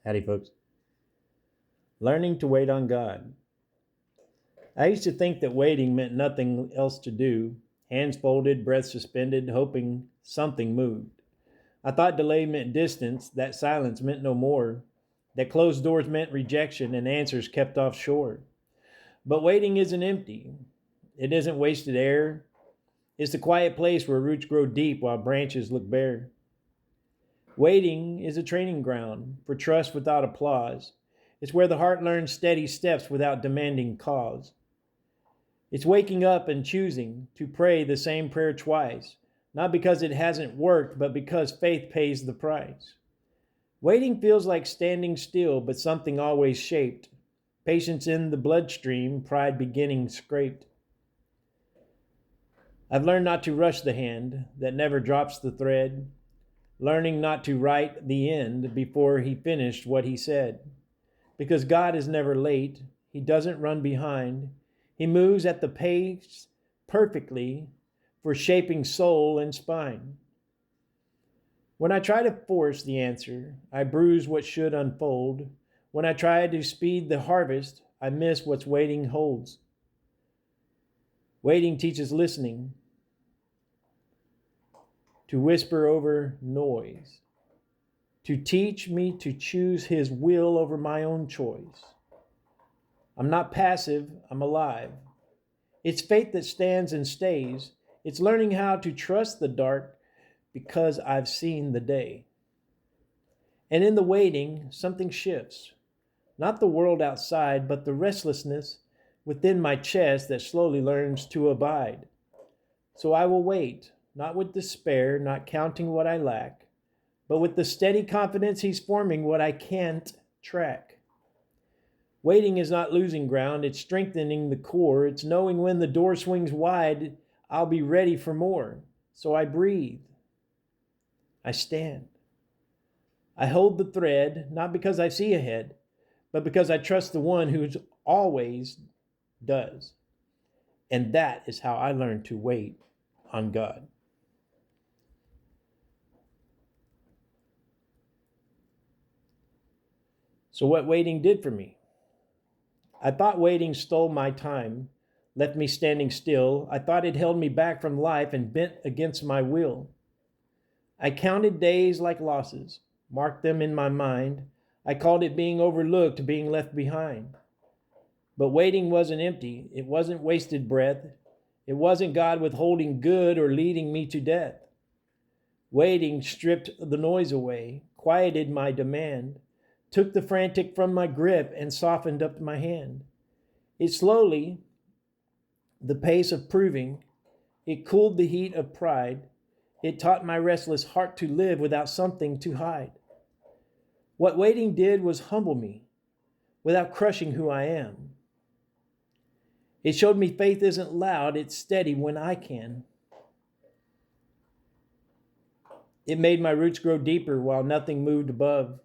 Howdy, folks. Learning to wait on God. I used to think that waiting meant nothing else to do, hands folded, breath suspended, hoping something moved. I thought delay meant distance, that silence meant no more, that closed doors meant rejection and answers kept offshore. But waiting isn't empty. It isn't wasted air. It's the quiet place where roots grow deep while branches look bare. Waiting is a training ground for trust without applause. It's where the heart learns steady steps without demanding cause. It's waking up and choosing to pray the same prayer twice, not because it hasn't worked, but because faith pays the price. Waiting feels like standing still, but something always shaped. Patience in the bloodstream, pride beginning scraped. I've learned not to rush the hand that never drops the thread, learning not to write the end before he finished what he said. Because God is never late, he doesn't run behind. He moves at the pace perfectly for shaping soul and spine. When I try to force the answer, I bruise what should unfold. When I try to speed the harvest, I miss what's waiting holds. Waiting teaches listening, to whisper over noise, to teach me to choose his will over my own choice. I'm not passive, I'm alive. It's faith that stands and stays. It's learning how to trust the dark because I've seen the day. And in the waiting, something shifts. Not the world outside, but the restlessness within my chest that slowly learns to abide. So I will wait, not with despair, not counting what I lack, but with the steady confidence he's forming what I can't track. Waiting is not losing ground, it's strengthening the core. It's knowing when the door swings wide, I'll be ready for more. So I breathe. I stand. I hold the thread, not because I see ahead, but because I trust the one who always does. And that is how I learned to wait on God. So what waiting did for me? I thought waiting stole my time, left me standing still. I thought it held me back from life and bent against my will. I counted days like losses, marked them in my mind. I called it being overlooked, being left behind. But waiting wasn't empty. It wasn't wasted breath. It wasn't God withholding good or leading me to death. Waiting stripped the noise away, quieted my demand, took the frantic from my grip and softened up my hand. It slowly, the pace of proving, it cooled the heat of pride. It taught my restless heart to live without something to hide. What waiting did was humble me without crushing who I am. It showed me faith isn't loud, it's steady when I can. It made my roots grow deeper while nothing moved above.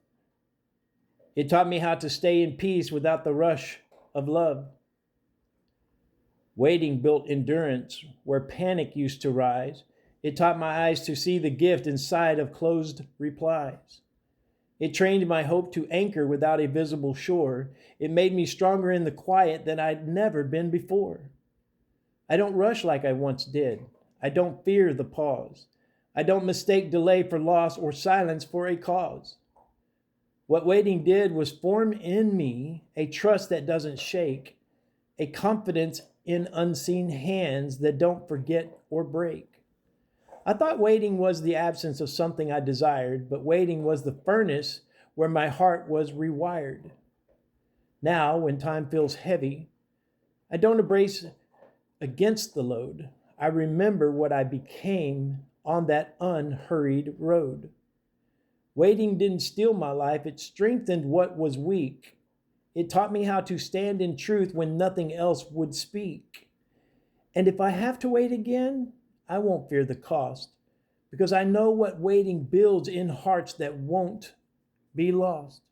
It taught me how to stay in peace without the rush of love. Waiting built endurance where panic used to rise. It taught my eyes to see the gift inside of closed replies. It trained my hope to anchor without a visible shore. It made me stronger in the quiet than I'd never been before. I don't rush like I once did. I don't fear the pause. I don't mistake delay for loss or silence for a cause. What waiting did was form in me a trust that doesn't shake, a confidence in unseen hands that don't forget or break. I thought waiting was the absence of something I desired, but waiting was the furnace where my heart was rewired. Now, when time feels heavy, I don't embrace against the load. I remember what I became on that unhurried road. Waiting didn't steal my life, it strengthened what was weak. It taught me how to stand in truth when nothing else would speak. And if I have to wait again, I won't fear the cost, because I know what waiting builds in hearts that won't be lost.